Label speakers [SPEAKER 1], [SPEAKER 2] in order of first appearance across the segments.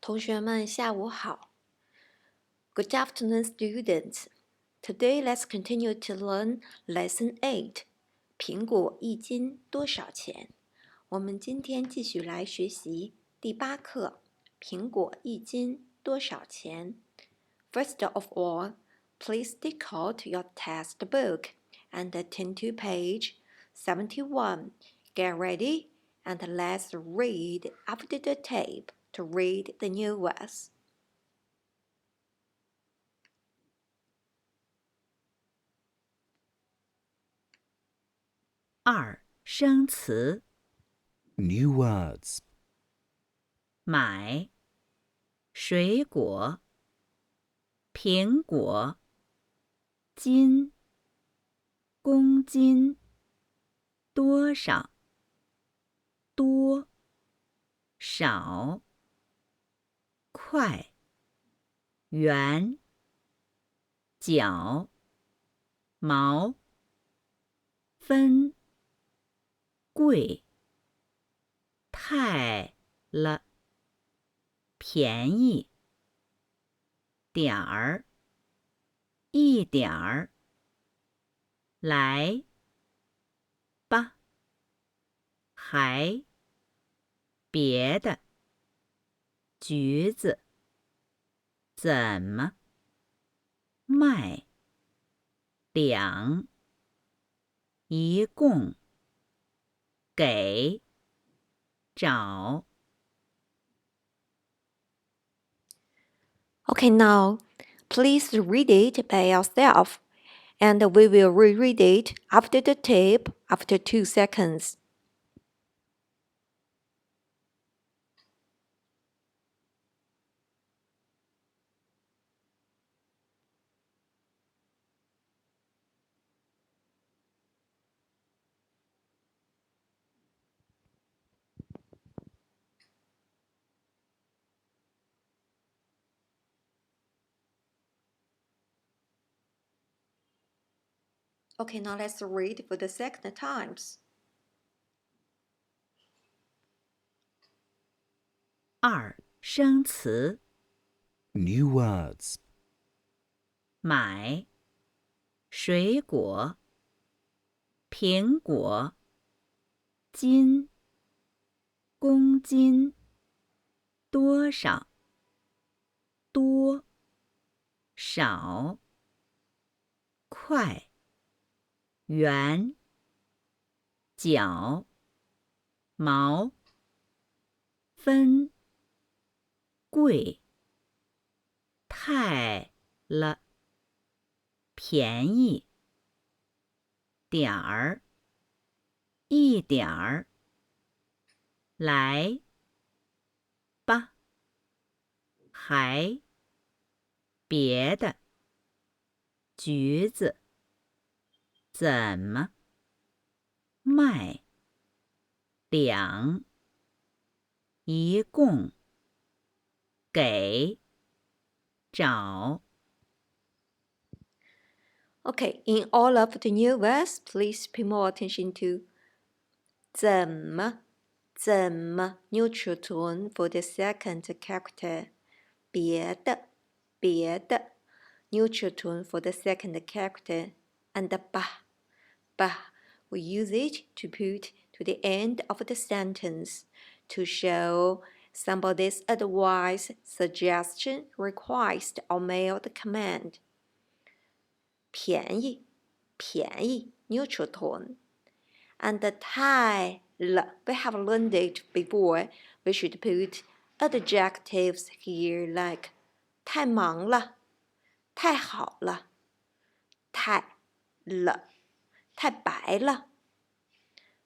[SPEAKER 1] 同学们，下午好。Good afternoon, students. Today, let's continue to learn Lesson 8. 苹果一斤多少钱？我们今天继续来学习第8课。苹果一斤多少钱？ First of all, please take out your textbook and turn to page 71. Get ready and let's read after the tape to read the new words.
[SPEAKER 2] 2. 生词
[SPEAKER 3] New words.
[SPEAKER 2] 买水果苹果斤公斤多少多少块元角毛分贵太了便宜点儿一点儿来吧还别的橘子怎么卖两一共给找
[SPEAKER 1] Okay, now please read it by yourself, and we will reread it after the tape after 2 seconds. Okay, now let's read for the second times.
[SPEAKER 2] 2. 生词
[SPEAKER 3] New words.
[SPEAKER 2] 买水果苹果斤公斤多少多少块元角毛分贵太了便宜点儿一点儿来吧还别的橘子怎么卖两一共给找
[SPEAKER 1] Okay, in all of the new words, please pay more attention to 怎么 neutral tone for the second character. 别的 neutral tone for the second character. And 吧 we use it to put to the end of the sentence to show somebody's advice, suggestion, request, or mailed command. 便宜 neutral tone. And 太了 we have learned it before. We should put adjectives here like 太忙了太好了太了太白了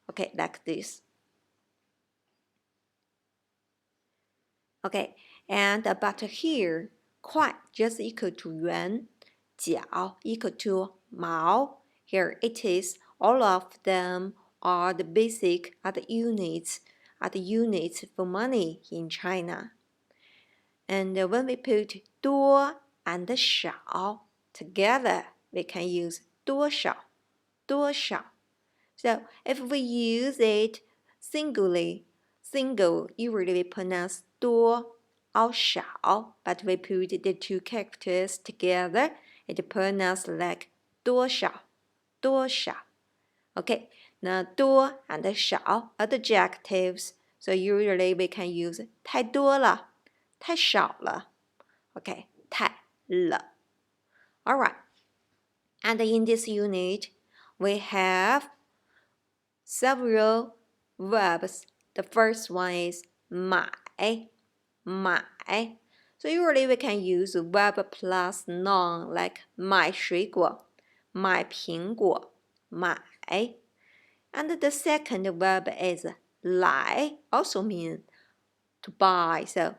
[SPEAKER 1] Okay, like this. Okay, and but here, 块 just equal to 元，角 equal to 毛. Here it is, all of them are the basic, are the units for money in China. And when we put 多 and 少 together, we can use 多少. So if we use it single, usually we pronounce 多 or 少 but we put the two characters together, it pronounced like 多少多少 Okay, 那多 and 少 are the adjectives, so usually we can use 太多了太少了 Okay, 太了 Alright, and in this unit we have several verbs. The first one is 买 So usually we can use verb plus noun like 买水果买苹果买 And the second verb is 来 also means to buy. So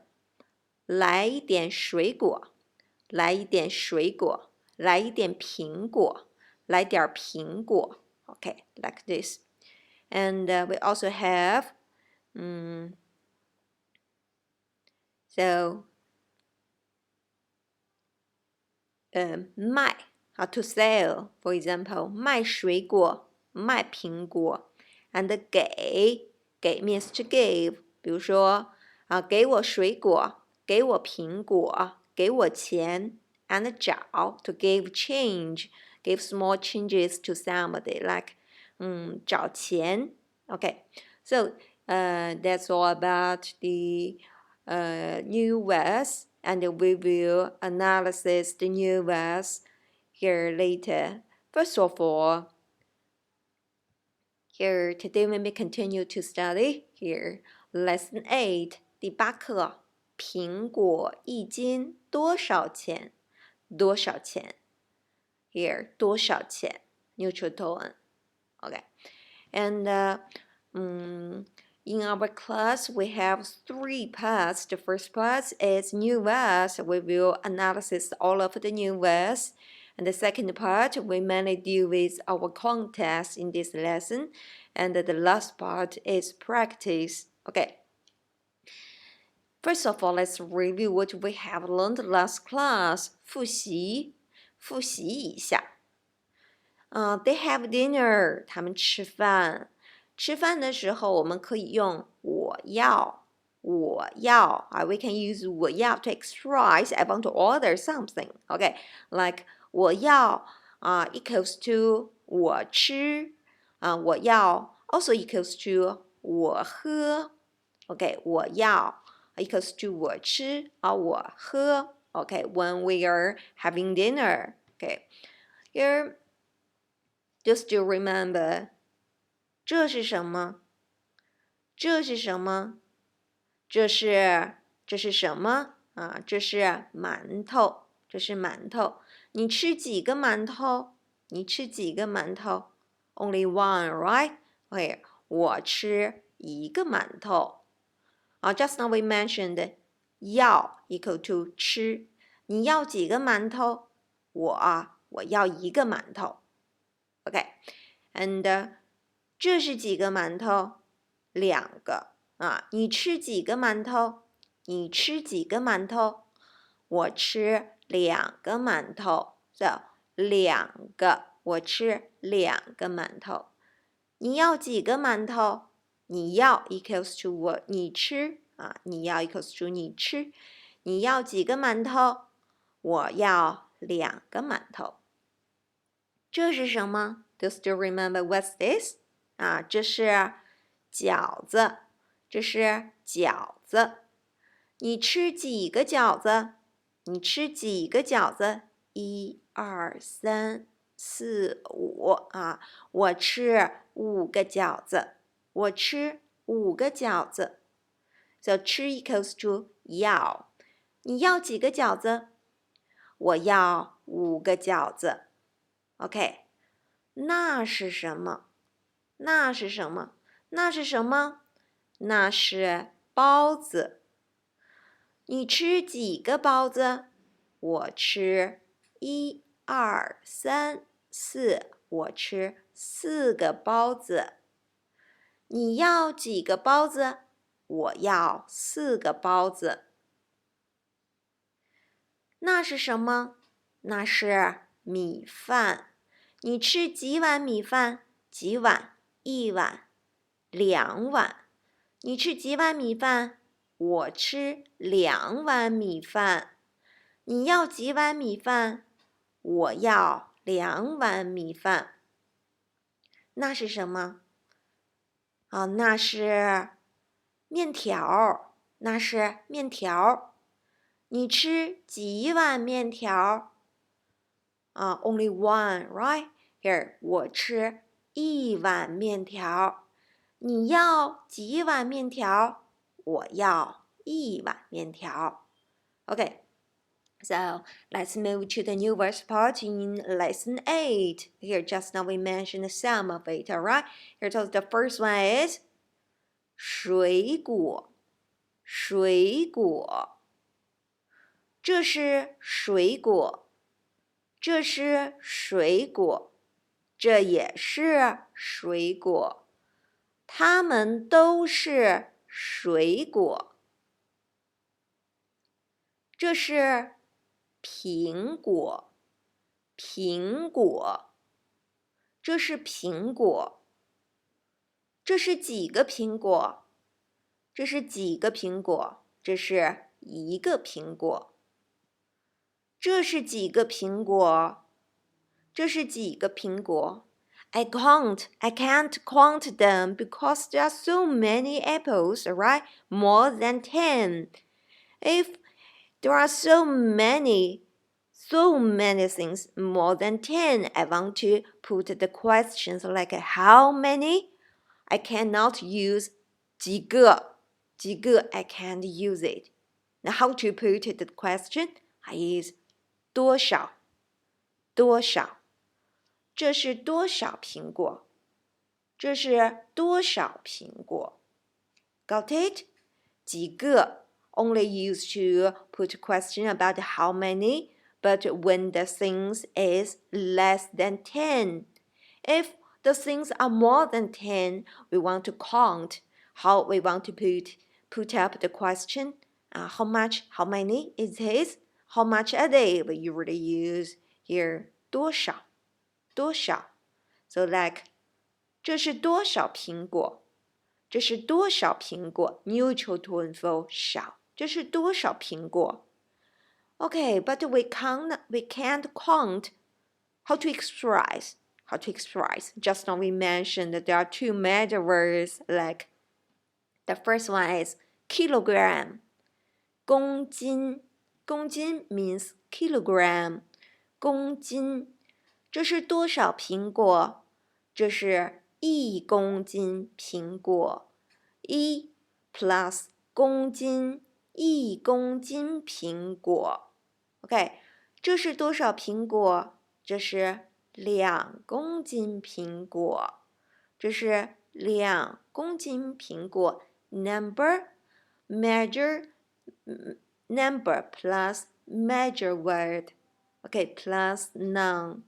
[SPEAKER 1] 来一点水果来一点水果来一点苹果来点苹果 Okay, like this. And we also have卖 to sell, for example, 卖水果卖苹果 and 给 means to give, 比如说给我水果给我苹果给我钱 and 找 to give change, give small changes to somebody like 找钱 Okay, so that's all about the new words, and we will analyze the new words here later. First of all, here today we may continue to study here lesson 8 第八课苹果一斤多少钱多少钱 Here 多少钱 neutral tone Okay, and in our class, we have 3 parts. The first part is new words. We will analyze all of the new words. And the second part, we mainly deal with our context in this lesson. And the last part is practice. Okay. First of all, let's review what we have learned last class. 复习一下。They have dinner. 他们吃饭。吃饭的时候，我们可以用我要。We can use 我要 to express I want to order something. Okay, like 我要equals to 我吃我要 also equals to 我喝 Okay, 我要 equals to 我吃我喝 Okay, when we are having dinner. Okay, here just to remember 这是什么？这是什么？这是什么这是馒头，这是馒头。你吃几个馒头？你吃几个馒头 ？Only one, right? Okay, 我吃一个馒头。Just now we mentioned 要 equal to 吃。你要几个馒头？我要一个馒头。Okay, and 这是几个馒头？2个你吃几个馒头？你吃几个馒头？我吃2个馒头。So 2个，我吃2个馒头。你要几个馒头？你要 equals to 我你吃你要 equals to 你吃。你要几个馒头？我要2个馒头。这是什么？ Do you still remember what's this? 这是饺子，这是饺子。你吃几个饺子？你吃几个饺子？1、2、3、4、5我吃5个饺子，我吃5个饺子。So 吃 equals to 要。你要几个饺子？我要5个饺子。OK， 那是什么？那是什么？那是什么？那是包子。你吃几个包子？我吃1、2、3、4，我吃4个包子。你要几个包子？我要4个包子。那是什么？那是米饭。你吃几碗米饭？几碗？1碗、2碗。你吃几碗米饭我吃2碗米饭。你要几碗米饭？我要2碗米饭。那是什么？那是面条。那是面条。你吃几碗面条？Only one, right? Here, 我吃1碗面条。你要几碗面条？我要1碗面条。Okay, so let's move to the new verse part in lesson 8. Here, just now we mentioned some of it, alright? Here, so the first one is 水果，水果。这是水果，这是水果，这也是水果，它们都是水果。这是苹果，苹果，这是苹果。这是几个苹果？这是几个苹果？这是1个苹果。这是几个苹果？这是几个苹果？ I can't count them because there are so many apples, right? More than 10. If there are so many things, more than 10, I want to put the questions like how many? I cannot use 几个 I can't use it. Now how to put the question? I use 多少多少。这是多少苹果？这是多少苹果？ Got it? 几个 only used to put a question about how many, but when the things is less than 10. If the things are more than 10, we want to count. How we want to put up the question? How much, how many is his? How much are they? We usually use here 多少多少 So like 这是多少苹果？这是多少苹果 ？Neutral tone for 少。这是多少苹果 ？Okay, but we can't count. How to express? How to express? Just now we mentioned that there are 2 major words like the first one is kilogram. 公斤，公斤 means kilogram. 公斤。这是多少苹果？这是1公斤苹果。1 plus 公斤，1公斤苹果。OK， 这是多少苹果？这是2公斤苹果。这是2公斤苹果。Number, measure, number plus measure word. OK, plus noun.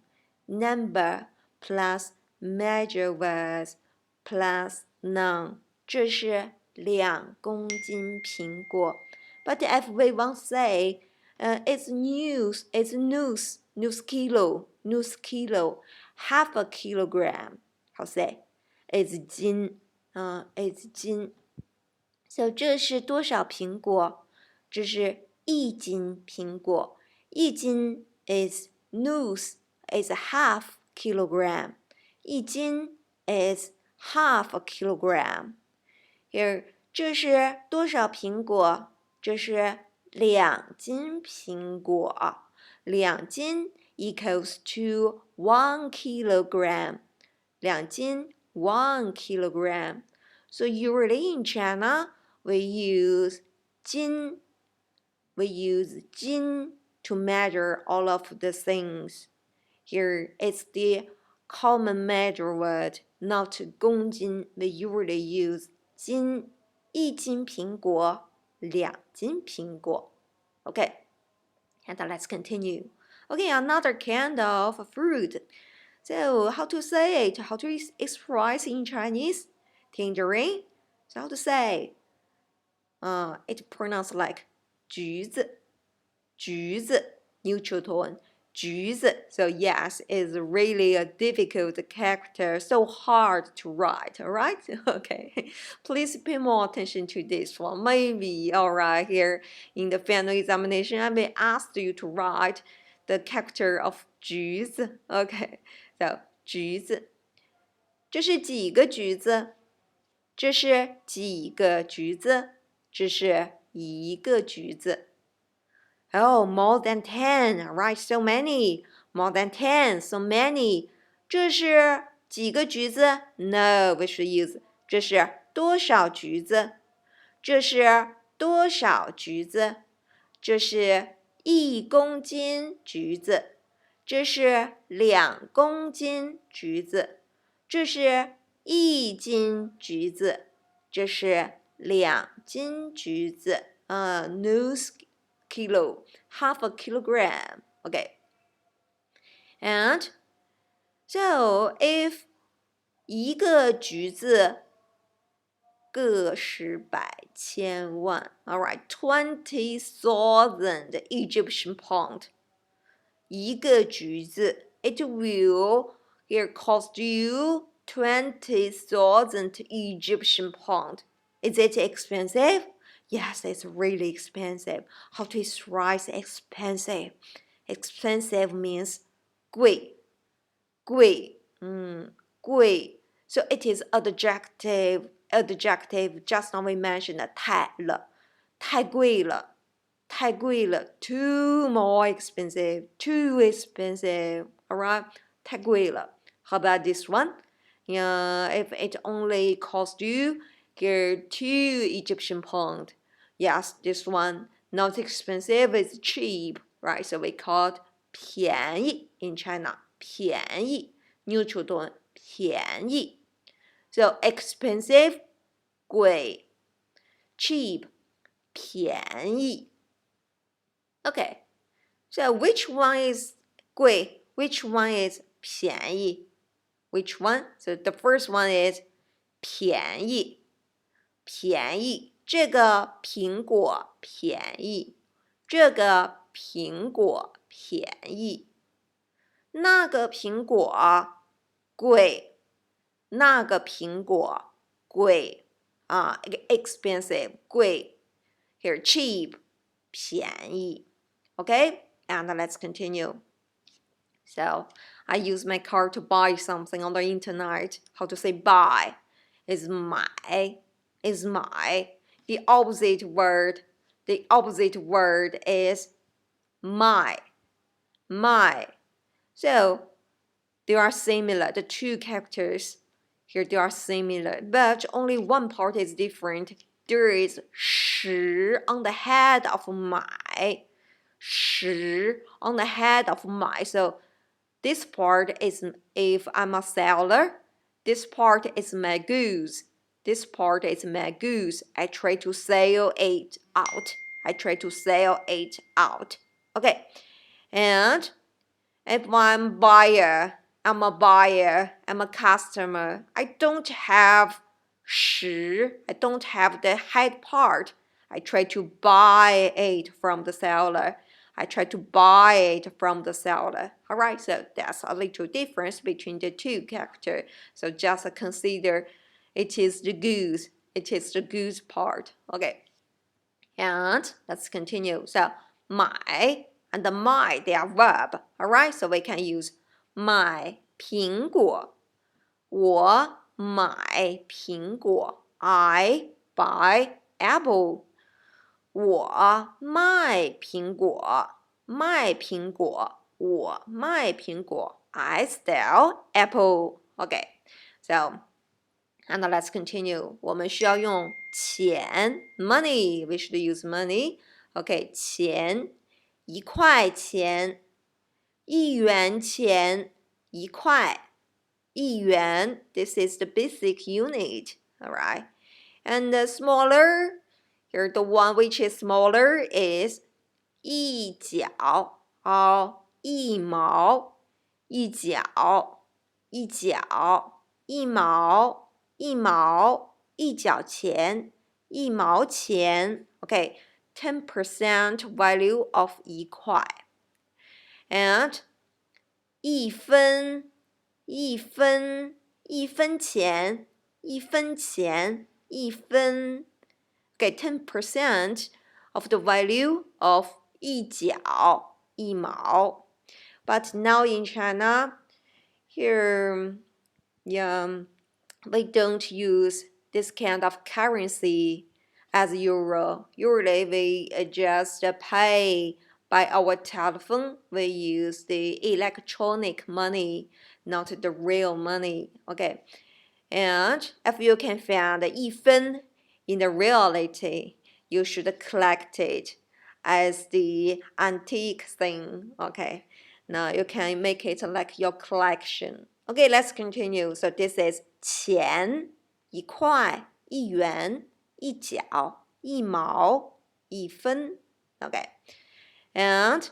[SPEAKER 1] Number plus measure words plus noun. 这是2公斤苹果。But if we want to say, it's news kilo, half a kilogram. How say? It's 斤，it's 斤。So 这是多少苹果？这是1斤苹果。1斤 is news, is half kilogram. 1斤 is half a kilogram. Here, 这是多少苹果？这是2斤苹果。2斤 equals to 1 kilogram. 2斤 1 kilogram. So usually in China, we use 斤 to measure all of the things. Here it's the common measure word, not 公斤. We usually use 斤，1斤苹果，2斤苹果。Okay, and let's continue. Okay, another kind of fruit. So how to say it? How to express in Chinese? Tangerine. So how to say? It pronounced like 橘子，橘子 neutral tone. 橘子. So yes, it's really a difficult character, so hard to write, alright? Okay, please pay more attention to this one. Maybe, alright, here in the final examination, I may ask you to write the character of 橘子. Okay, so 橘子. 这是几个橘子？这是几个橘子？这是一个橘子。Oh, more than 10, right? So many. More than 10, so many. 这是几个橘子 ？No, we should use 这是多少橘子？这是多少橘子？这是1公斤橘子。这是2公斤橘子。这是1斤橘子。这是2斤橘子。No kilo, half a kilogram. Okay. And so if 一个橘子个十百千万 alright, 20,000 Egyptian pound. 一个橘子 it will cost you 20,000 Egyptian pound. Is it expensive? Yes, it's really expensive. How to express expensive? Expensive means 贵，贵，贵。So it is adjective. Just now we mentioned 太了，太贵了，太贵了。Too more expensive. Too expensive. Alright, 太贵了。How about this one? If it only cost you 2 Egyptian pound. Yes, this one not expensive, it's cheap, right? So we call it 便宜 in China. 便宜 neutral tone 便宜 So expensive 贵 cheap 便宜 Okay, so which one is 贵 Which one is 便宜 Which one? So the first one is 便宜便宜这个苹果便宜这个苹果便宜那个苹果贵那个苹果贵expensive 贵 Here cheap 便宜 Okay, and let's continue. So, I use my card to buy something on the internet. How to say buy? Is 买 is 买 The opposite word is 卖 So, they are similar. The two characters here, they are similar, but only one part is different. There is 十 on the head of 买十 on the head of 买 So, this part is if I'm a seller. This part is my goods. This part is my goods. I try to sell it out. Okay. And if I'm a buyer, I'm a customer. I don't have 十 I don't have the head part. I try to buy it from the seller. Alright, so that's a little difference between the two characters. So just consider it is the goods. It is the goods part. Okay. And let's continue. So 买 and the 卖 they are verb. Alright, so we can use 买苹果我买苹果 I buy apple 我卖苹果卖苹果我卖苹果 I sell apple Okay, so and let's continue 我们需要用钱 money We should use money Okay, 钱1块钱1元钱1块1元 This is the basic unit Alright, and the smaller Here, the one which is smaller is 一角 or 一毛一角一角一毛一毛一角钱一毛钱 Okay, 10% value of 1块 And 一分，一分，一分钱，一分钱，一分。Okay, 10% of the value of 一角，一毛。But now in China, here, yeah, they don't use this kind of currency as euro. Usually we just pay by our telephone. We use the electronic money, not the real money. Okay. And if you can find 一分 in the reality, you should collect it as the antique thing. Okay. Now you can make it like your collection. Okay, let's continue. So this is 钱，一块，一元，一角，一毛，一分。Okay. And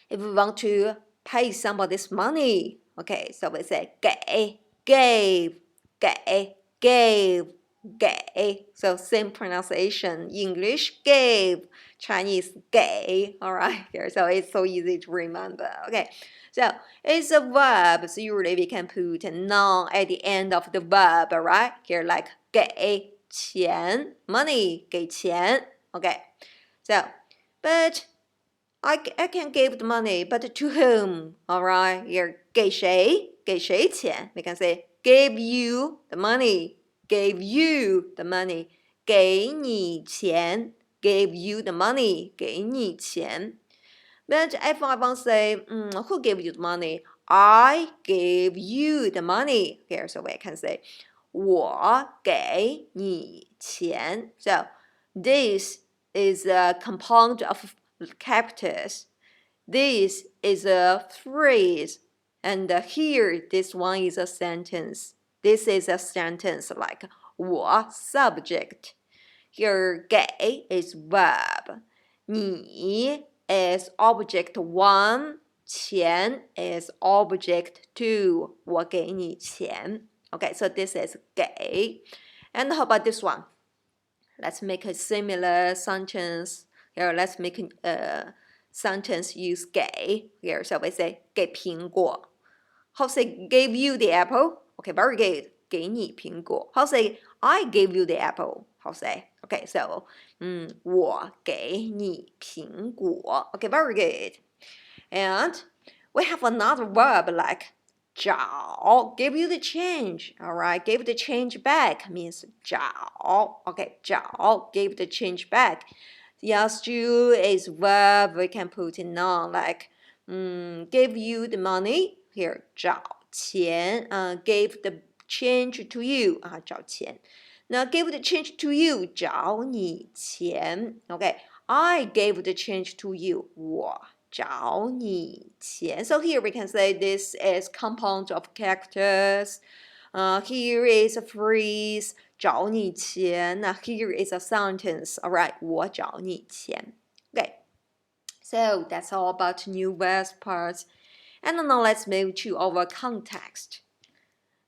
[SPEAKER 1] if we want to pay somebody's money, okay, so we say 给 gave, 给 gave, 给. So same pronunciation. English gave, Chinese 给. All right, here. So it's so easy to remember. Okay, so it's a verb. So usually we can put noun at the end of the verb. All right, here like 给钱 money 给钱. Okay, so but I can give the money, but to whom? All right, here 给谁？给谁钱？ We can say gave you the money, gave you the money, 给你钱 gave you the money, 给你钱。But if I want to say, who gave you the money? I gave you the money. Here, so we can say 我给你钱。So this is a compound of characters. This is a phrase, and here this one is a sentence. This is a sentence like 我 subject. Here 给 is verb. 你 is object one. 钱 is object two. 我给你钱. Okay, so this is 给. And how about this one? Let's make a similar sentence. Here, let's make a sentence use 给. Here, so we say 给苹果. How say gave you the apple? Okay, very good. 给你苹果. How say I gave you the apple? How say? Okay, so 我给你苹果. Okay, very good. And we have another verb like 找 give you the change. All right, give the change back means 找. Okay, 找 give the change back. Yes, you is verb we can put in noun like give you the money. Here 找钱 gave the change to you 找钱。Now give the change to you 找你钱。Okay, I gave the change to you 我找你钱。So here we can say this is compound of characters. Here is a phrase 找你钱. Here is a sentence. All right, 我找你钱. Okay, so that's all about new verbs parts. And now let's move to our context.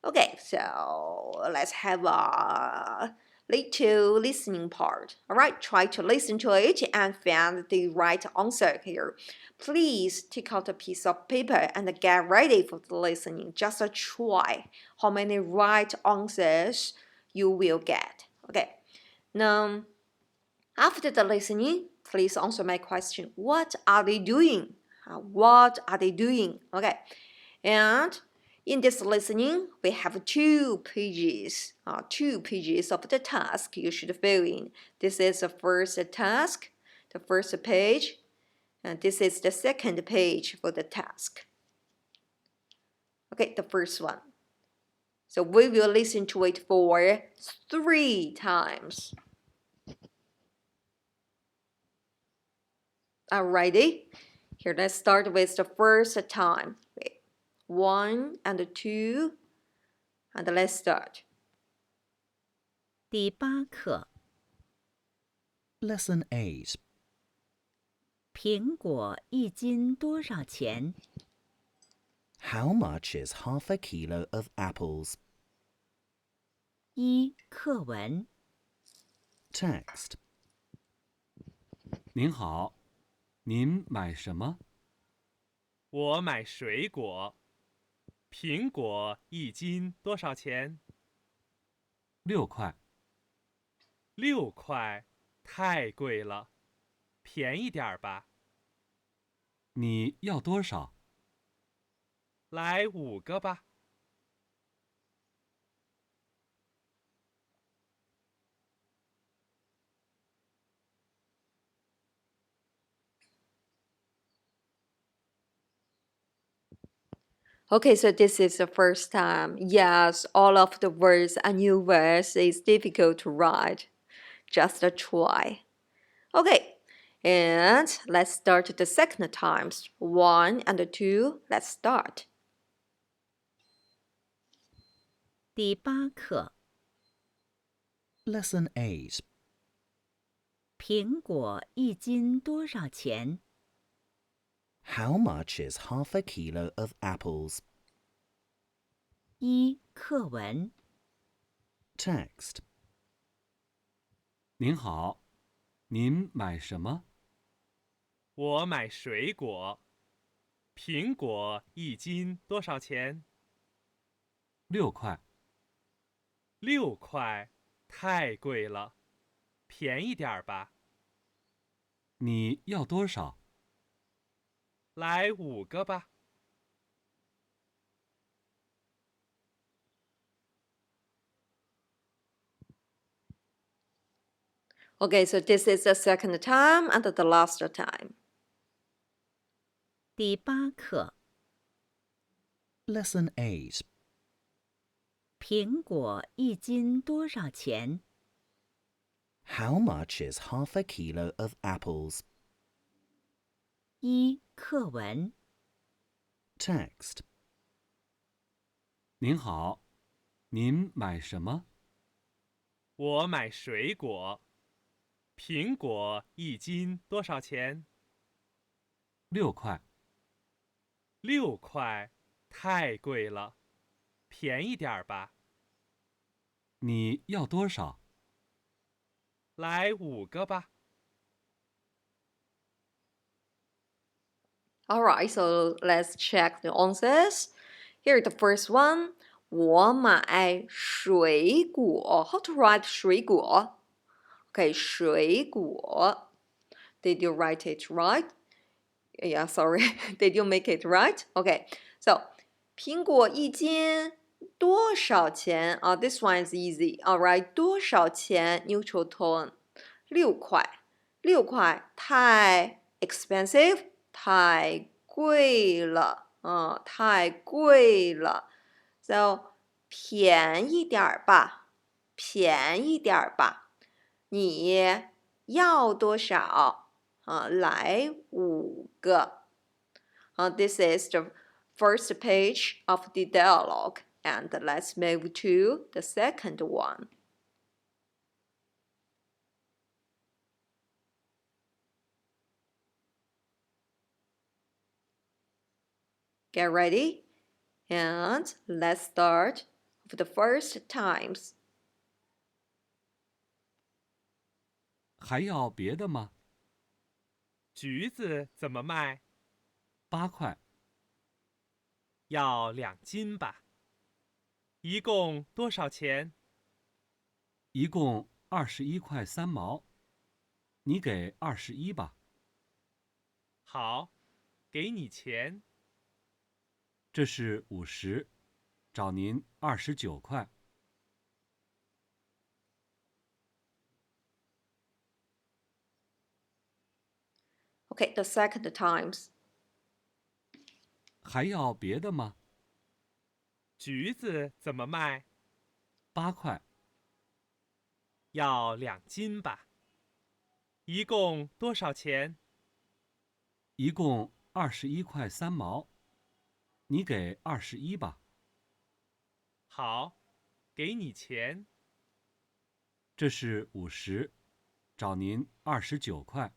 [SPEAKER 1] Okay, so let's have a little listening part. All right, try to listen to it and find the right answer here. Please take out a piece of paper and get ready for the listening. Just try how many right answers you will get. Okay, now after the listening, please answer my question. What are they doing? What are they doing? Okay, and in this listening, we have two pages of the task you should fill in. This is the first task, the first page, and this is the second page for the task. Okay, the first one. So we will listen to it for 3 times. Alrighty, here let's start with the first time. Okay. 1 and 2, and let's start.
[SPEAKER 2] 第8课
[SPEAKER 3] Lesson 8.
[SPEAKER 2] 苹果一斤多少钱？
[SPEAKER 3] How much is half a kilo of apples?
[SPEAKER 2] 1课文
[SPEAKER 3] Text.
[SPEAKER 4] 您好，您买什么？我买水果，苹果一斤多少钱
[SPEAKER 5] 6块。
[SPEAKER 4] ？6块，太贵了，便宜点儿吧。
[SPEAKER 5] 你要多少？
[SPEAKER 4] 来5个吧。
[SPEAKER 1] Okay, so this is the first time. Yes, all of the words are new words. It's difficult to write. Just a try. Okay, and let's start the second times. 1 and 2, let's start.
[SPEAKER 2] 第8课，
[SPEAKER 3] Lesson 8.
[SPEAKER 2] 苹果一斤多少钱？
[SPEAKER 3] How much is half a kilo of apples?
[SPEAKER 2] 1课文，
[SPEAKER 3] Text.
[SPEAKER 5] 您好，您买什么？
[SPEAKER 4] 我买水果，苹果一斤多少钱
[SPEAKER 5] 6块。
[SPEAKER 4] ？6块，太贵了，便宜点儿吧。
[SPEAKER 5] 你要多少？
[SPEAKER 4] 来5个吧。
[SPEAKER 1] Okay, so this is the second time and the last time.
[SPEAKER 2] 第8课，
[SPEAKER 3] Lesson 8.
[SPEAKER 2] 苹果一斤多少钱？
[SPEAKER 3] How much is half a kilo of apples?
[SPEAKER 2] 1课文，
[SPEAKER 3] Text.
[SPEAKER 5] 您好，您买什么？
[SPEAKER 4] 我买水果，苹果一斤多少钱
[SPEAKER 5] 6块。
[SPEAKER 4] ？6块，太贵了，便宜点儿吧。
[SPEAKER 5] 你要多少？
[SPEAKER 4] 来5个吧。
[SPEAKER 1] Alright, so let's check the answers. Here, the first one. 我买水果. How to write 水果? Okay, 水果. Did you write it right? Yeah, sorry. Did you make it right? Okay, so 苹果一斤多少钱? This one is easy. Alright, 多少钱? Neutral tone. 6块. 6块太 expensive. 太贵了，太贵了。So 便宜点儿吧，便宜点儿吧。你要多少？来5个。This is the first page of the dialogue, and let's move to the second one. Get ready, and let's start with the first times.
[SPEAKER 5] 还要别的吗
[SPEAKER 4] 橘子怎么卖？
[SPEAKER 5] ？8块。
[SPEAKER 4] 要2斤吧。一共多少钱？
[SPEAKER 5] 一共21块3毛。你给21吧。
[SPEAKER 4] 好，给你钱。
[SPEAKER 5] 这是50，找您29块。
[SPEAKER 1] Okay, the second times.
[SPEAKER 5] 还要别的吗
[SPEAKER 4] 橘子怎么卖？
[SPEAKER 5] ？8块。
[SPEAKER 4] 要2斤吧。一共多少钱？
[SPEAKER 5] 一共21块3毛。你给21吧。
[SPEAKER 4] 好，给你钱。
[SPEAKER 5] 这是50，找您29块。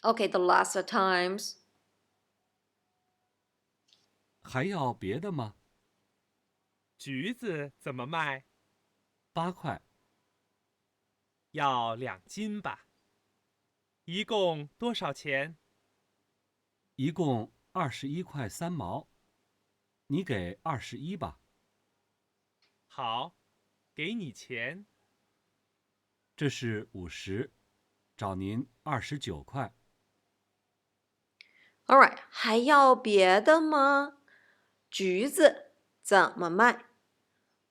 [SPEAKER 1] Okay, the last times.
[SPEAKER 5] 还要别的吗
[SPEAKER 4] 橘子怎么卖？
[SPEAKER 5] ？8块。
[SPEAKER 4] 要2斤吧。一共多少钱？
[SPEAKER 5] 一共21块3毛，你给21吧。
[SPEAKER 4] 好，给你钱。
[SPEAKER 5] 这是50，找您29块。
[SPEAKER 1] Alright， 还要别的吗？橘子怎么卖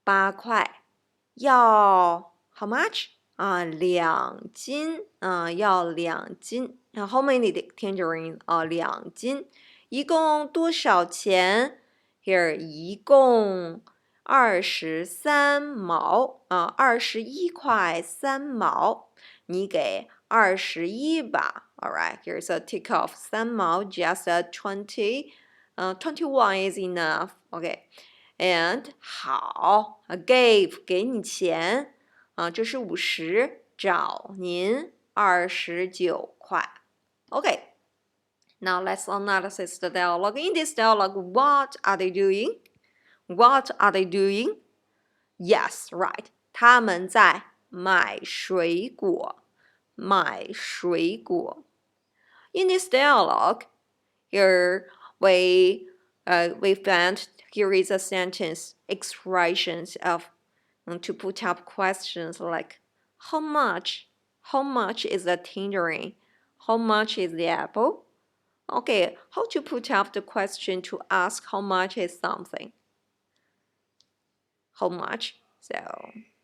[SPEAKER 1] ？8块。要 how much？ 2斤要2斤。How many tangerines？ 2斤。一共多少钱 ？Here 一共23毛21块3毛。你给21吧。Alright, here's a tick off 3毛 just a 20. 21 is enough. Okay. And 好 gave 给你钱这是50，找您29块。Okay. Now let's analyze the dialogue. In this dialogue, what are they doing? What are they doing? Yes, right. 他们在买水果。买水果。In this dialogue, here we found here is a sentence expressions of to put up questions like how much is the tangerine? How much is the apple? Okay, how to put up the question to ask how much is something? How much? So,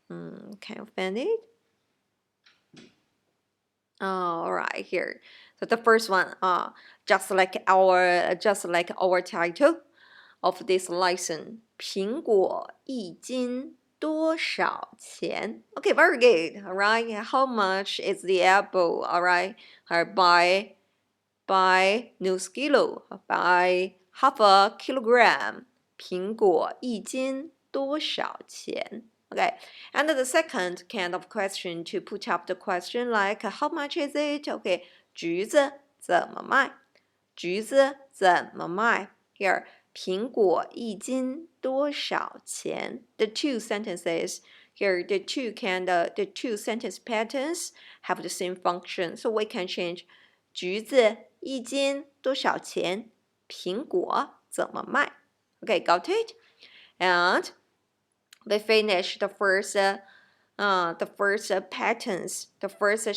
[SPEAKER 1] can you find it? All right, here. So the first one, just like our title of this lesson, 苹果一斤多少钱? Okay, very good. All right. How much is the apple? All right. By nus kilo, by half a kilogram. 苹果一斤多少钱? Okay, and the second kind of question to put up the question like how much is it? Okay, 橘子怎么卖？橘子怎么卖？ Here, 苹果一斤多少钱？ The two sentences here, the two sentence patterns have the same function, so we can change 橘子一斤多少钱？苹果怎么卖？ Okay, got it? And we finish the first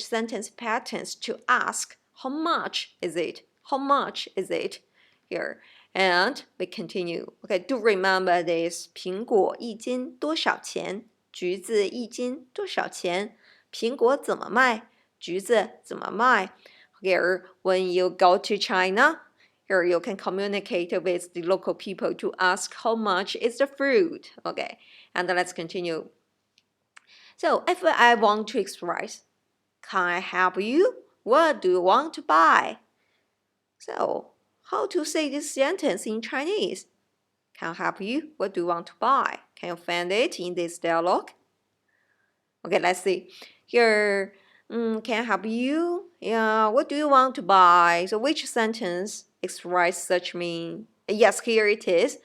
[SPEAKER 1] sentence patterns to ask how much is it? How much is it? Here. And we continue. Okay, do remember this. 苹果一斤多少钱？橘子一斤多少钱？苹果怎么卖？橘子怎么卖？ Here, when you go to China, here you can communicate with the local people to ask how much is the fruit. Okay, and let's continue. So, if I want to express, can I help you? What do you want to buy? So, how to say this sentence in Chinese? Can I help you? What do you want to buy? Can you find it in this dialogue? Okay, let's see. Here, can I help you? Yeah, what do you want to buy? So, which sentence express such mean? Yes, here it is.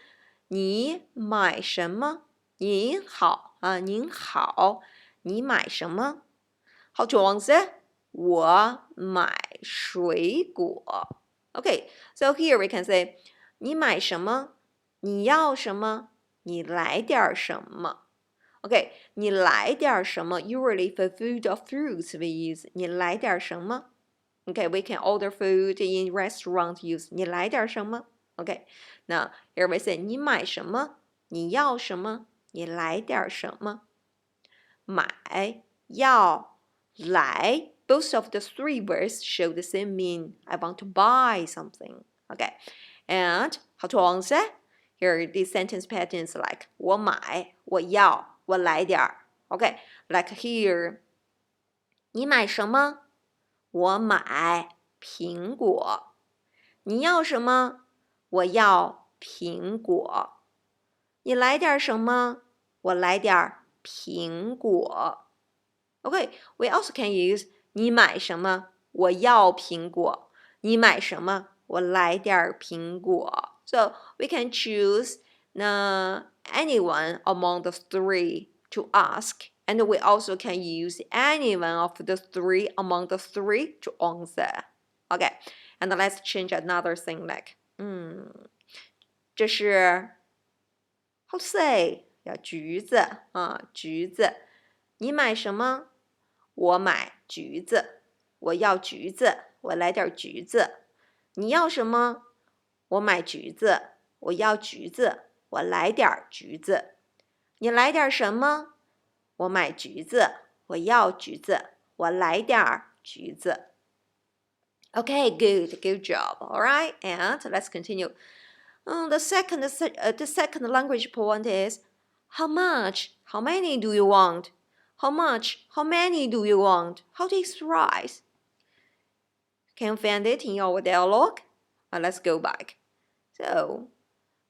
[SPEAKER 1] 你买什么？您好您好，你买什么？ How to answer? 我买水果。Okay, so here we can say 你买什么？你要什么？你来点什么？ Okay, 你来点什么 usually for food or fruits we use 你来点什么 Okay, we can order food in restaurant use 你来点什么 Okay, now here we say 你买什么？你要什么？你来点什么？买，要，来 both of the three words show the same meaning. I want to buy something. Okay, and how to answer? Here, these sentence patterns like 我买，我要。我来点儿 Okay, like here. 你买什么？我买苹果。你要什么？我要苹果。你来点什么？我来点苹果。Okay, we also can use 你买什么？我要苹果。你买什么？我来点苹果。So we can choose anyone among the three to ask And we also can use any one of the three among the three to answer. Okay, and let's change another thing like, 这是 how to say 要橘子啊，橘子。你买什么？我买橘子。我要橘子，我来点橘子。你要什么？我买橘子，我要橘子，我来点橘子。你来点什么？我买橘子，我要橘子，我来点橘子。Okay, good job. All right, and let's continue. The second language point is how much? How many do you want? How much? How many do you want? How to express? Can you find it in your dialogue? Let's go back. So,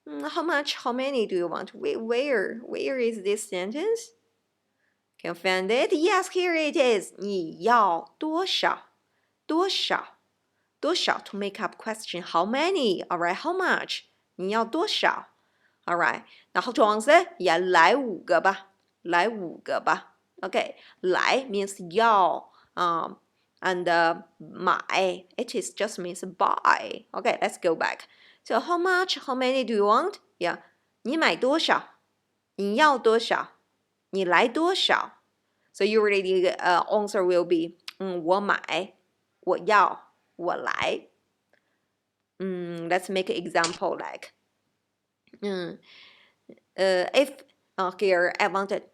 [SPEAKER 1] how much? How many do you want? Where is this sentence? Can you find it? Yes, here it is. 你要多少？多少？多少 to make up question. How many? Alright, how much? 你要多少 ？Alright, 然后 to answer 也来5个吧，来5个吧。Okay, 来 means 要and 买 it is just means buy. Okay, let's go back. So how much? How many do you want? Yeah, 你买多少？你要多少？你来多少？ So usually the answer will be 我买，我要，我来。Let's make an example like if here I wanted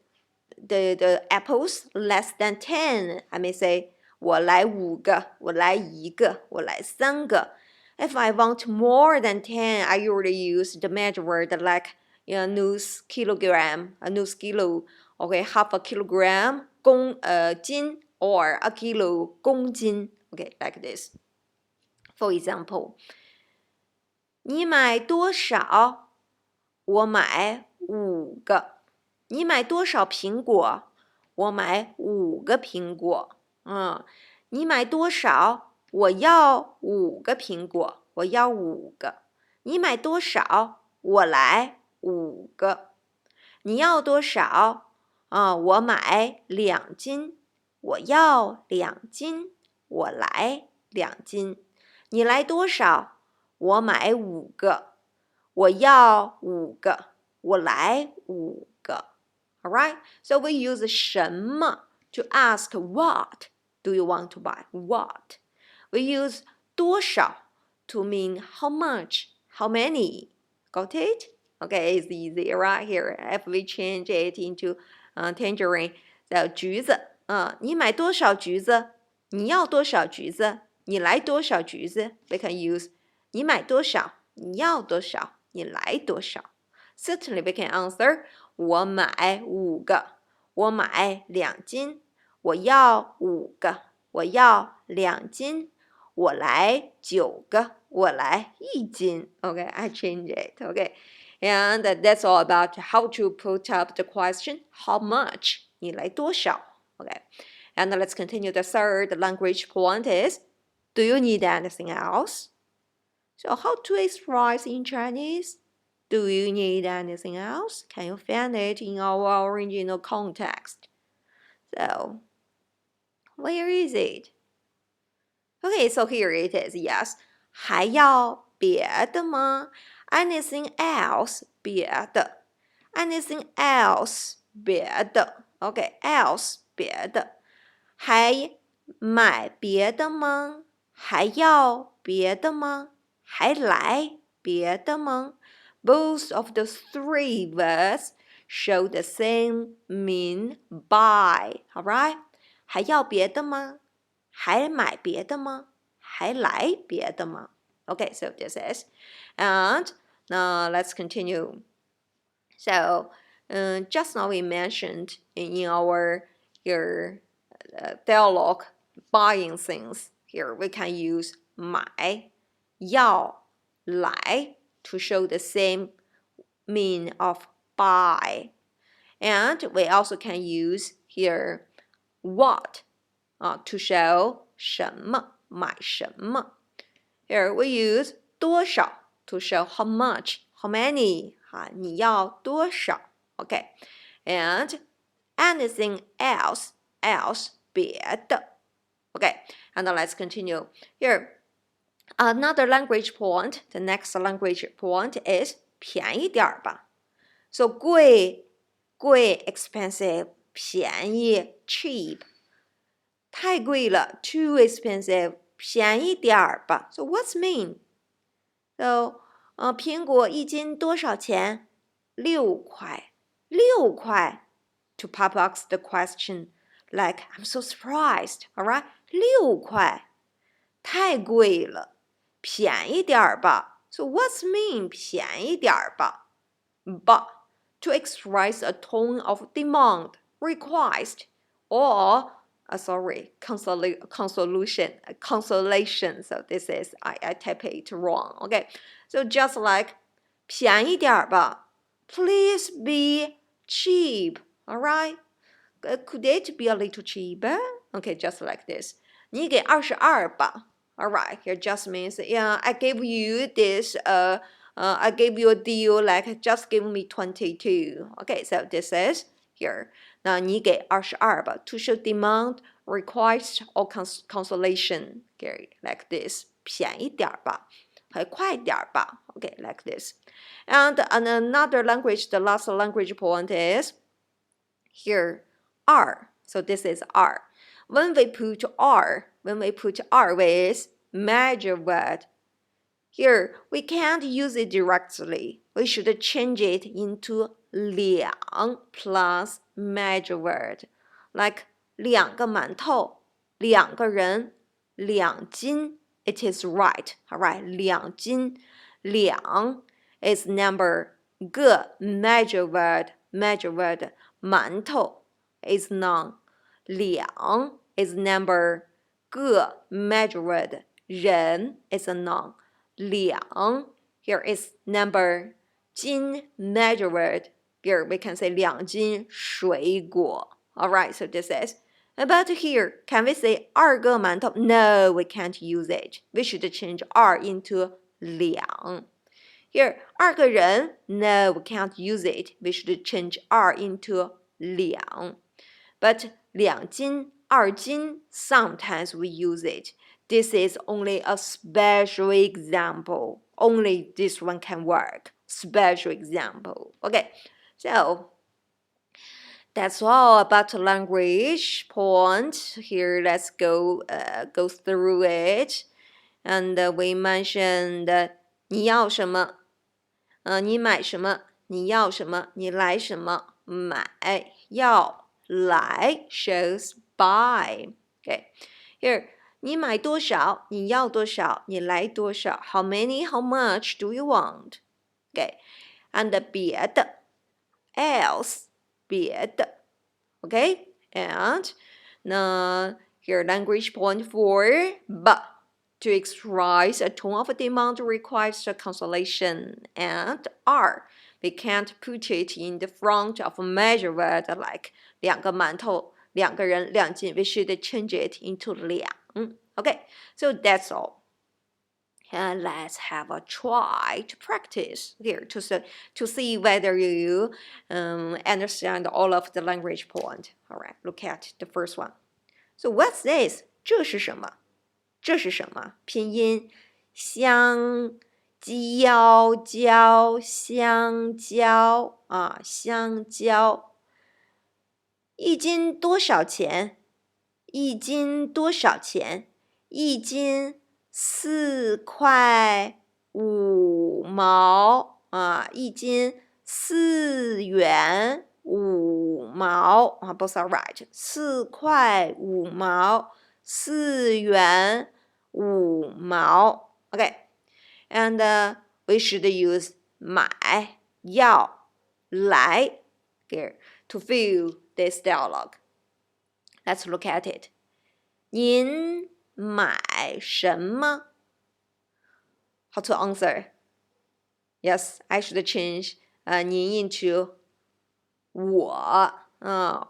[SPEAKER 1] the apples less than 10, I may say 我来5个，我来1个，我来3个。If I want more than 10, I usually use the measure word like nus kilogram, a nus kilo, okay, half a kilogram, 斤 or a kilo 公斤, okay, like this. For example, 你买多少？我买5个。你买多少苹果？我买5个苹果。你买多少？我要5个苹果。我要5个。你买多少？我来5个。你要多少？我买2斤。我要2斤。我来2斤。你来多少？我买5个。我要5个。我来5个。Alright, so we use 什么 to ask what do you want to buy? What? We use 多少 to mean how much, how many. Got it? Okay, it's easy right here. If we change it into tangerine, so 橘子，你买多少橘子？你要多少橘子？你来多少橘子？ We can use 你买多少？你要多少？你来多少？ Certainly, we can answer 我买5个，我买2斤，我要5个，我要2斤，我来9个，我来1斤。Okay, I change it. Okay, and that's all about how to put up the question how much 你来多少 Okay, and let's continue. The third language point is do you need anything else? So how to express in Chinese? Do you need anything else? Can you find it in our original context? So, where is it? Okay, so here it is. Yes. 还要别的吗？ Anything else? 别的。Anything else? 别的。Okay, else 别的。还买别的吗？还要别的吗？还来别的吗？Both of the three words show the same mean buy. Alright? 还要别的吗？还买别的吗？还来别的吗？ Okay, so this is. And now let's continue. So, just now we mentioned in our dialogue buying things. Here we can use 买、要、来 to show the same mean of buy. And we also can use here what to show 什么，买什么。Here we use 多少 to show how much, how many. 你要多少 Okay. And anything else, 别的。Okay, and now let's continue. Here, another language point, the next language point is 便宜点吧。So 贵 expensive, 便宜 cheap. 太贵了 too expensive, 便宜点吧。So what's mean? So 苹果一斤多少钱？6块。6块。To pop up the question, like I'm so surprised. Alright, 6块。太贵了，便宜点吧。So what's mean 便宜点吧？But to express a tone of demand, request, or consolation. So this is I type it wrong. Okay, so just like 便宜点吧 please be cheap. All right, could it be a little cheaper? Okay, just like this. 你给22吧 All right, here just means, yeah, I gave you this, I gave you a deal, like just give me 22. Okay, so this is here. 那你给22吧 to show demand, request, or consolation. Okay, like this. 便宜点吧，还快点吧。Okay, like this. And another language, the last language point is here, R. So this is R. When we put R with measure word, here we can't use it directly. We should change it into 两 plus measure word, like 2个馒头2个人2斤 It is right, alright, 2斤2 is number, 个 measure word, 馒头 is noun, 2 is number, 个 measure word, 人 is a noun, 2 here is number, 斤 measure word, here we can say 2斤水果. Alright, so this is. But here, can we say 2个馒头? No, we can't use it. We should change R into 2. Here, 2个人? No, we can't use it. We should change R into 2. But 2斤, 2斤, sometimes we use it. This is only a special example. Only this one can work. Special example. Okay, so that's all about language point. Here, let's go through it. And we mentioned 你要什么？你买什么？你要什么？你来什么？买要来 shows buy. Okay, here 你买多少？你要多少？你来多少？ How many? How much do you want? Okay, and 别的 else 别的 Okay, and here language point 4 but to express a tone of demand requires a consolation, and R we can't put it in the front of a measure word like 2个馒头2个人2斤 we should change it into 2 Okay, so that's all. And let's have a try to practice here to see whether you understand all of the language point. All right, look at the first one. So what's this? 这是什么？这是什么？拼音香蕉蕉香蕉啊，香蕉。一斤多少钱？一斤多少钱？一斤4块5毛啊，一斤4元5毛啊 ，both are right. 4块5毛，4元5毛。Okay, and we should use 买要来 here to fill this dialogue. Let's look at it. 您买什么 How to answer? Yes, I should change 您 into 我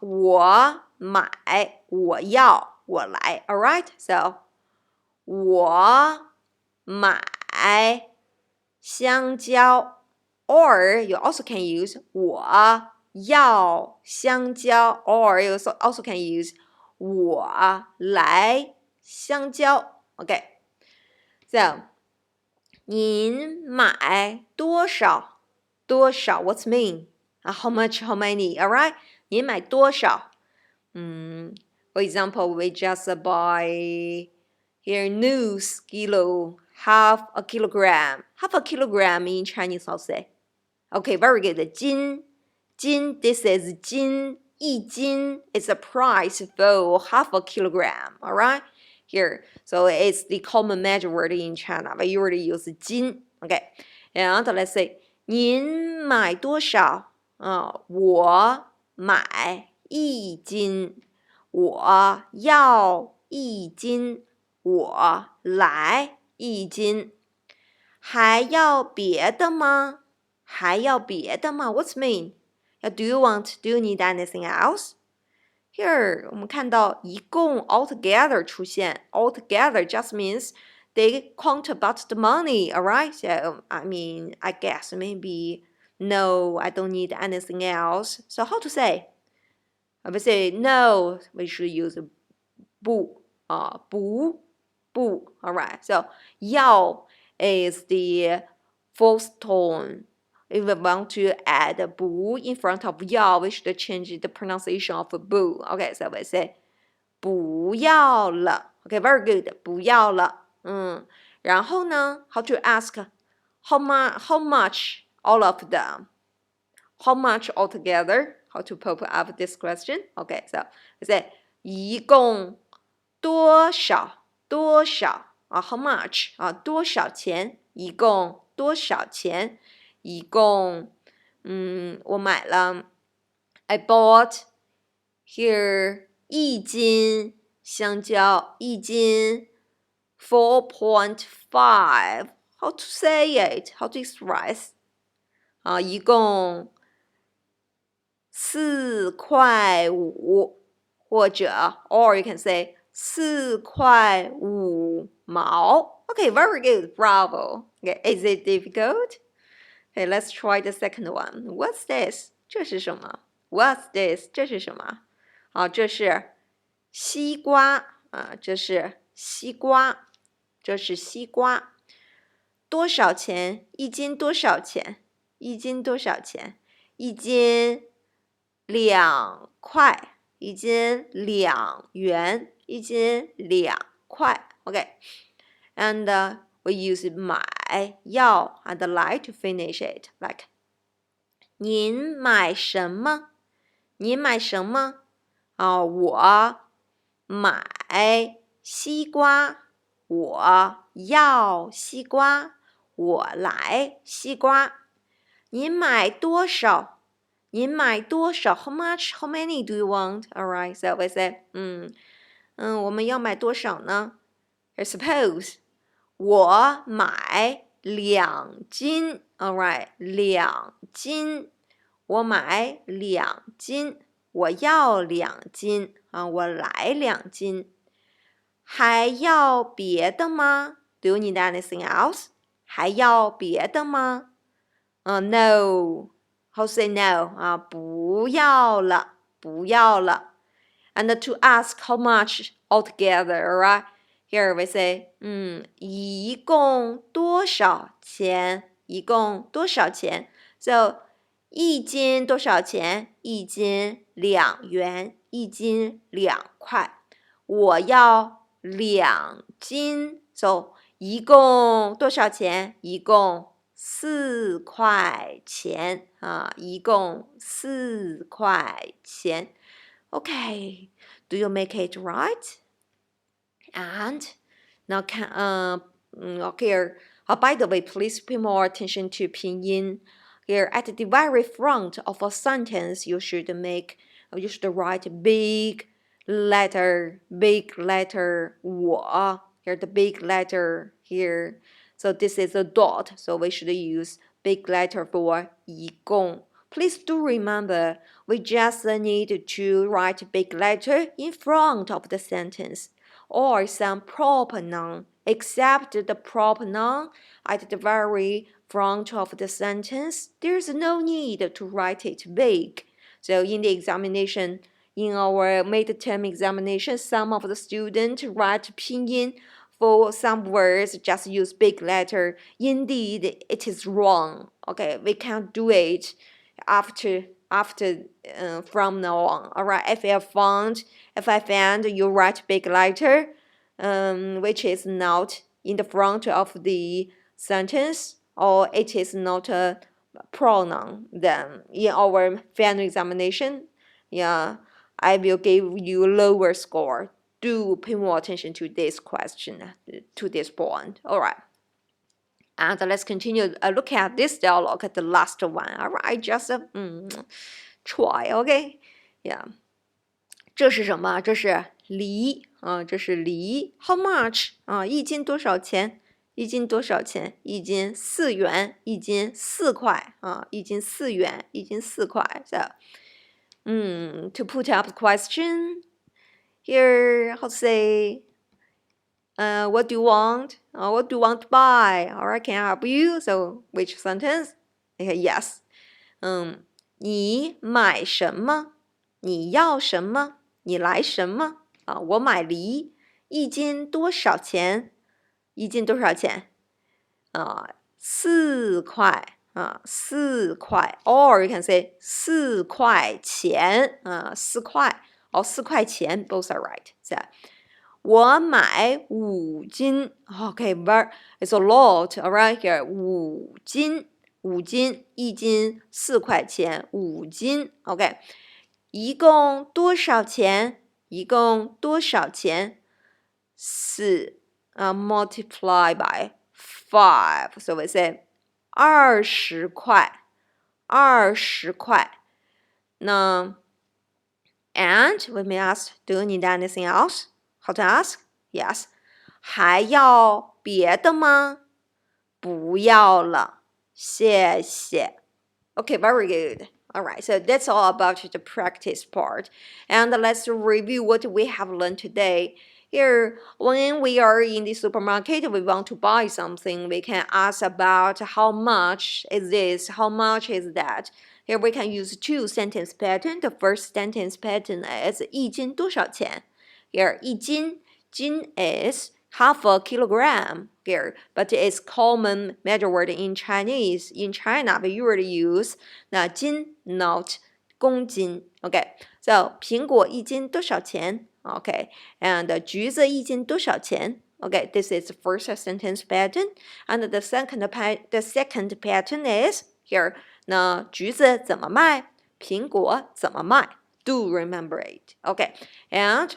[SPEAKER 1] 我买我要我来 Alright, so 我买香蕉 or you also can use 我要香蕉 or you also can use 我来香蕉 OK so 您买多少 what's mean how much how many alright 您买多少for example we just buy here news kilo half a kilogram in Chinese I'll say okay very good 斤 this is 斤一斤 is a price for half a kilogram alright here so it's the common measure word in China but you already use 斤 okay and let's say 您买多少我买一斤我要一斤我来一斤还要别的吗还要别的吗 What's mean? Do you need anything else? Here 我们看到一共 altogether 出现 altogether just means they count about the money, alright? So, I guess maybe no, I don't need anything else. So how to say? I would say no, we should use 不不 alright. So 要 is the fourth tone. If we want to add 不 in front of 要 we should change the pronunciation of 不 Okay, so we say 不要了 Okay, very good 不要了然后呢 how to ask how much all of them how much altogether how to pop up this question Okay, so we say 一共多少how much 多少钱一共多少钱一共我买了 I bought here 一斤香蕉一斤 4.5 how to say it how to express 一共4.5或者 or you can say 4.5毛 Okay, very good, bravo. Okay, is it difficult? Okay, let's try the second one. What's this? 这是什么 What's this? 这是什么这是西瓜这是西瓜多少钱一斤多少钱一斤多少钱一斤2块一斤2元一斤2块 Okay, and we use 买要 and like to finish it like 您买什么您买什么我买西瓜我要西瓜我来西瓜您买多少您买多少 How much? How many do you want? Alright, so we say 我们要买多少呢 Suppose 我买2斤 Alright, 2斤我买2斤我要2斤我来2斤还要别的吗 Do you need anything else? 还要别的吗No How say no? 不要了不要了 And to ask how much altogether, alright? Here we say, 一共多少钱一共多少钱 So, 一斤多少钱一斤2元一斤2块我要2斤 So, 一共多少钱一共4块钱一共4块钱 Okay, do you make it right? And now here, by the way, please pay more attention to pinyin. Here at the very front of a sentence, you should write big letter 我 here the big letter here. So this is a dot, so we should use big letter for 一共 Please do remember, we just need to write big letter in front of the sentence, or some proper noun, except the proper noun at the very front of the sentence. There's no need to write it big. So in the examination, in our midterm examination, some of the students write pinyin for some words, just use big letter. Indeed, it is wrong. Okay, we can't do it after from now on. All right, if I found you write big letter, which is not in the front of the sentence, or it is not a pronoun, then in our final examination, yeah, I will give you lower score. Do pay more attention to this question, to this point. All right. And let's continue. Look at this dialogue at the last one. All right, just try. Okay, yeah. 这是什么？这是梨啊，这是梨。How much 啊？一斤多少钱？一斤多少钱？一斤4元，一斤4块啊，一斤4元，一斤4块。So, to put up the question here, how to say? What do you want? What do you want to buy? All right, can I help you? So, which sentence? Okay, yes. 你买什么？你要什么？你来什么？啊，我买梨，一斤多少钱？一斤多少钱？4块啊，4块。Or you can say 4块钱啊，4块or 4块钱 ，both are right. So, 我买5斤 ，OK, but it's a lot, alright here. 5斤，5斤，一斤4块钱，5斤 ，OK. 一共多少钱？一共多少钱？4 multiply by 5, so we say 20块，20块。那 and we may ask, do you need anything else? How to ask? Yes. 还要别的吗？不要了，谢谢。Okay, very good. Alright, so that's all about the practice part. And let's review what we have learned today. Here, when we are in the supermarket, we want to buy something, we can ask about how much is this, how much is that. Here we can use 2 sentence pattern. The first sentence pattern is 一斤多少钱? Here, 一斤 is half a kilogram here, but it's common measure word in Chinese. In China, we usually use 斤, not 公斤. Okay, so 苹果一斤多少钱? Okay, and 橘子一斤多少钱? Okay, this is the first sentence pattern. And the second pattern is here. 那橘子怎么卖？苹果怎么卖？ Do remember it. Okay, and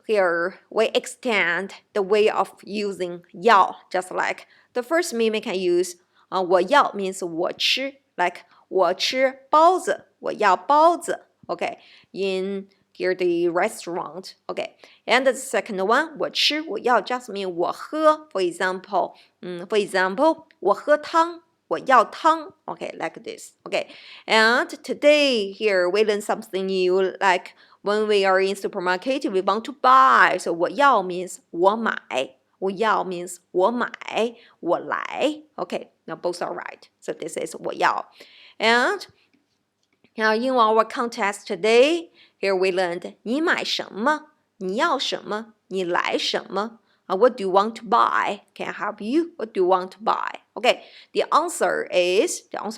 [SPEAKER 1] here we extend the way of using 要, just like the first meaning we can use 我要 means 我吃, like 我吃包子，我要包子 okay, in here the restaurant, okay, and the second one 我吃我要 just mean 我喝 for example, 我喝汤我要汤 okay, like this, okay, and today here we learn something new, like when we are in supermarket, we want to buy. So 我要 means 我买，我要 means 我买，我来。Okay, now both are right. So this is 我要。And now in our context today, here we learned 你买什么？你要什么？你来什么？What do you want to buy? Can I help you? What do you want to buy? Okay, the answer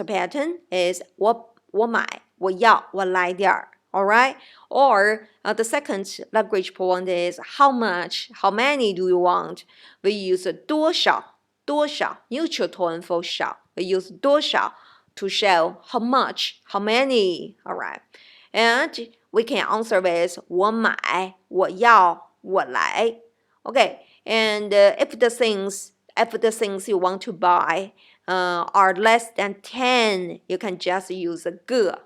[SPEAKER 1] pattern is 我买，我要，我来点儿。Alright, or the second language point is how much, how many do you want? We use 多少 neutral tone for 少. We use 多少 to show how much, how many. Alright, and we can answer with 我买，我要，我来. Okay, and if the things you want to buy are less than 10, you can just use 个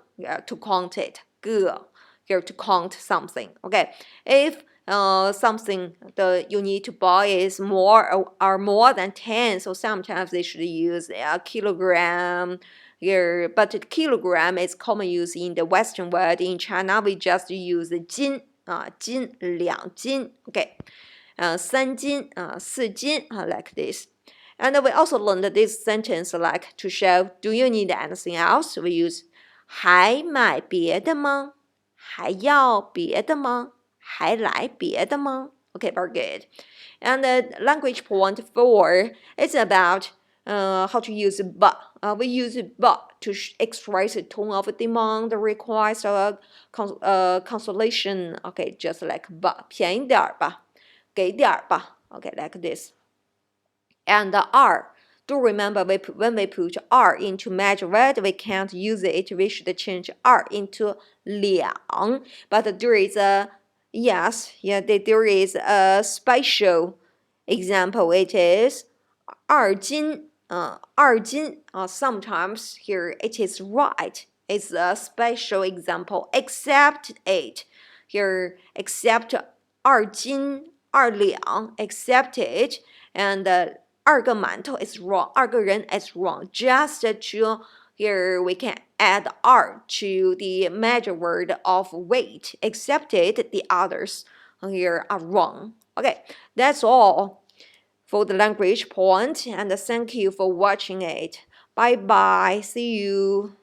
[SPEAKER 1] to count it. 个 here to count something. Okay, if something that you need to buy is more than 10, so sometimes they should use a kilogram here, but kilogram is common use in the Western world. In China, we just use 斤 斤2斤 okay, 3斤 4斤 like this. And we also learned this sentence like to show do you need anything else? We use 还买别的吗？还要别的吗？还来别的吗？ Okay, very good. And language point 4 is about how to use but. We use but to express a tone of demand, request, or consolation. Okay, just like but. 便宜点吧，给点吧。Okay, like this. And R. Do remember when we put R into major word, we can't use it. We should change R into 两. But there is there is a special example. It is 二斤. 二斤. Sometimes here it is right. It's a special example. Except it. Here, except 二斤, 二两, except it. And 二个馒头 is wrong. 二个人 is wrong. Just to here we can add R to the major word of weight. Except it, the others here are wrong. Okay, that's all for the language point, and thank you for watching it. Bye bye. See you.